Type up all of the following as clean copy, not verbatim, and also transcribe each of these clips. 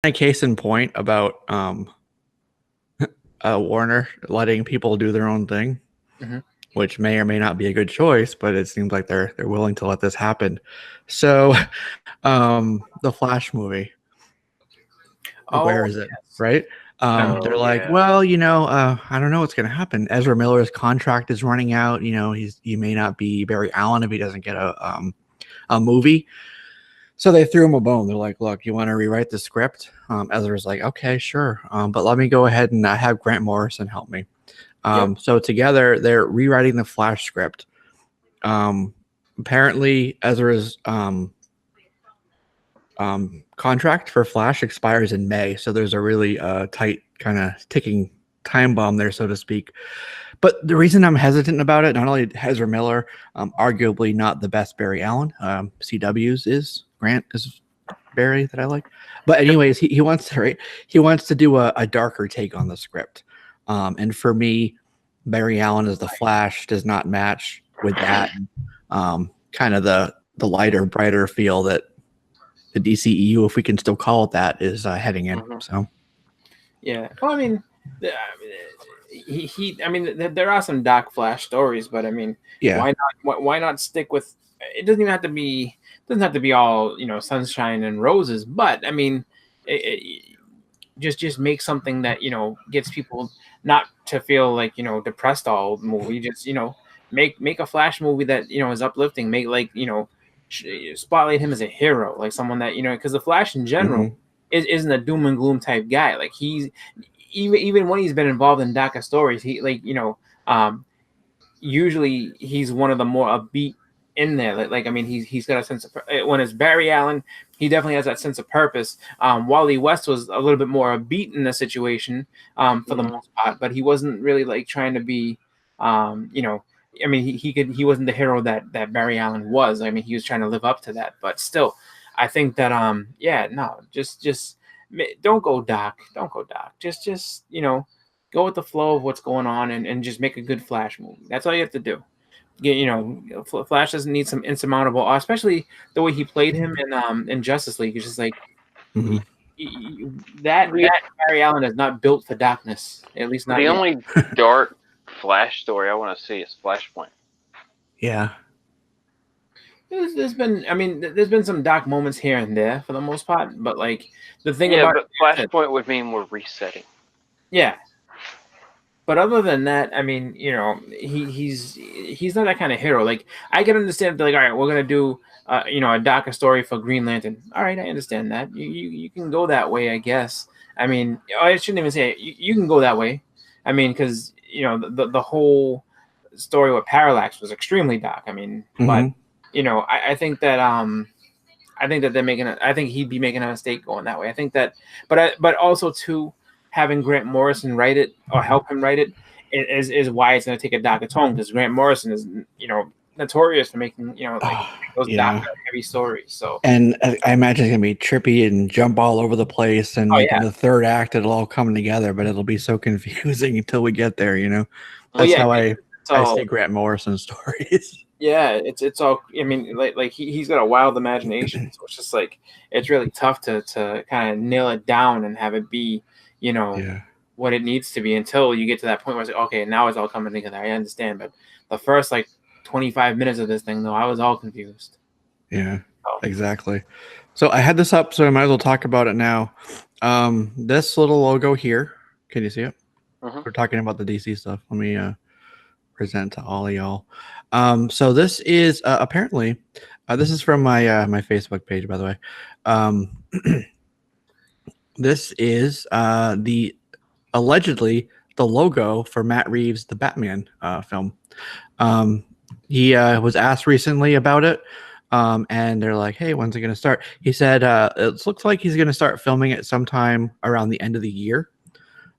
A case in point about Warner letting people do their own thing, which may or may not be a good choice, but it seems like they're willing to let this happen. So, the Flash movie, where is it? Yes. Right? They're like, well, I don't know what's going to happen. Ezra Miller's contract is running out. He may not be Barry Allen if he doesn't get a movie. So they threw him a bone. They're like, look, you want to rewrite the script? Ezra's like, okay, sure. But let me go ahead and have Grant Morrison help me. So together they're rewriting the Flash script. Apparently Ezra's contract for Flash expires in May. So there's a really tight kind of ticking time bomb there, so to speak. But the reason I'm hesitant about it, not only Ezra Miller, arguably not the best Barry Allen, CW's is. Grant is Barry that I like. But anyways, he wants to do a darker take on the script. And for me, Barry Allen as the Flash does not match with that kind of the lighter, brighter feel that the DCEU, if we can still call it that, is heading in. So yeah. Well, I mean, there are some dark Flash stories, but I mean, yeah, why not stick with? It doesn't even have to be. Doesn't have to be all sunshine and roses, but I mean, just make something that gets people not to feel like depressed all movie. Just make a Flash movie that is uplifting. Make spotlight him as a hero, like someone that because the Flash in general isn't a doom and gloom type guy. Like he's even when he's been involved in darker stories, he usually he's one of the more upbeat in there. Like I mean, he's got a sense of, when it's Barry Allen, he definitely has that sense of purpose. Wally West was a little bit more upbeat in the situation for the most part, but he wasn't really like trying to be I mean, he wasn't the hero that Barry Allen was. I mean, he was trying to live up to that, but still, I think that just don't go dark. Just go with the flow of what's going on and just make a good Flash movie. That's all you have to do. Flash doesn't need some insurmountable, especially the way he played him in Justice League. It's just like that Barry Allen is not built for darkness. At least not the yet. Only dark Flash story I want to see is Flashpoint. Yeah. There's been some dark moments here and there for the most part, but like the thing about Flashpoint would mean we're resetting. Yeah. But other than that, I mean, he's not that kind of hero. Like I can understand, like, all right, we're gonna do, a darker story for Green Lantern. All right, I understand that. You can go that way, I guess. I mean, I shouldn't even say it. You can go that way. I mean, because the whole story with Parallax was extremely dark. I mean, but I think that they're making I think he'd be making a mistake going that way. I think that, but also too, having Grant Morrison write it or help him write it is why it's going to take a darker tone, because Grant Morrison is notorious for making those darker, heavy stories. So, and I imagine it's going to be trippy and jump all over the place, and in the third act it'll all come together, but it'll be so confusing until we get there. That's how I see Grant Morrison stories. Yeah, it's all. I mean, like he's got a wild imagination, so it's just like it's really tough to kind of nail it down and have it be what it needs to be until you get to that point where it's like, okay, now it's all coming together. I understand, but the first 25 minutes of this thing, though, I was all confused. Yeah, exactly. So I had this up, so I might as well talk about it now. This little logo here, can you see it? We're talking about the DC stuff. Let me present to all of y'all. So this is apparently this is from my my Facebook page, by the way. This is allegedly the logo for Matt Reeves' The Batman film. He was asked recently about it, and they're like, hey, when's it going to start? He said it looks like he's going to start filming it sometime around the end of the year.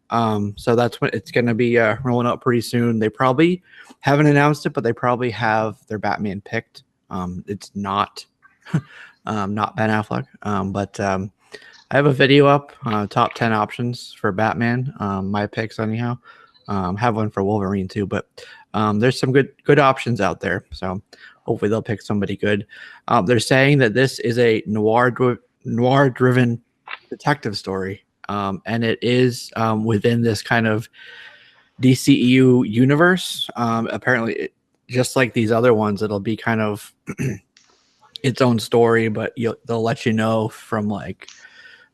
So that's when it's going to be rolling out pretty soon. They probably haven't announced it, but they probably have their Batman picked. It's not not Ben Affleck, but I have a video up, top 10 options for Batman, my picks anyhow. Have one for Wolverine too, but there's some good options out there. So hopefully they'll pick somebody good. They're saying that this is a noir-driven detective story, and it is within this kind of DCEU universe. Apparently, just like these other ones, it'll be kind of its own story, but they'll let you know from like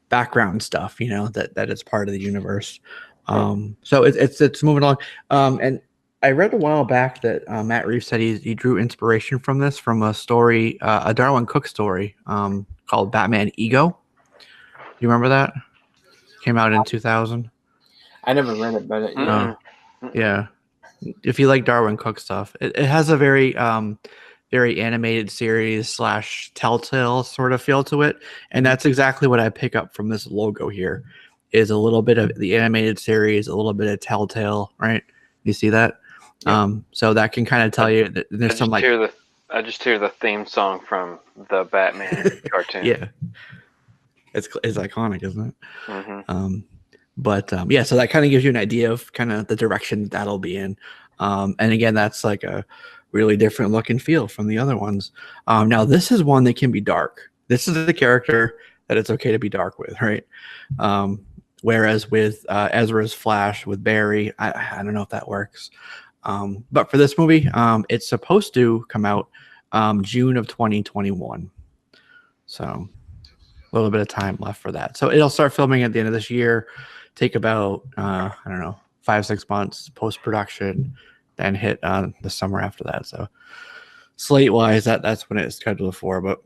background stuff, that it's part of the universe. So it's moving along. And I read a while back that Matt Reeves said he drew inspiration from this from a story, a Darwin Cook story called Batman Ego. You remember that? Came out in 2000. I never read it, but Yeah. If you like Darwin Cook stuff, it has a very very animated series / telltale sort of feel to it, and that's exactly what I pick up from this logo here. Is a little bit of the animated series, a little bit of telltale, right? You see that? Yeah. So that can kind of tell you that there's some like I just hear the theme song from the Batman cartoon. Yeah, it's iconic, isn't it? Mm-hmm. But yeah, so that kind of gives you an idea of kind of the direction that'll be in. And again, that's like a really different look and feel from the other ones. Now, this is one that can be dark. This is the character that it's okay to be dark with, right? Whereas with Ezra's Flash with Barry, I don't know if that works. But for this movie, it's supposed to come out June of 2021. So a little bit of time left for that. So it'll start filming at the end of this year, take about, I don't know, 5-6 months post-production, then hit the summer after that. So slate-wise, that's when it's scheduled for. But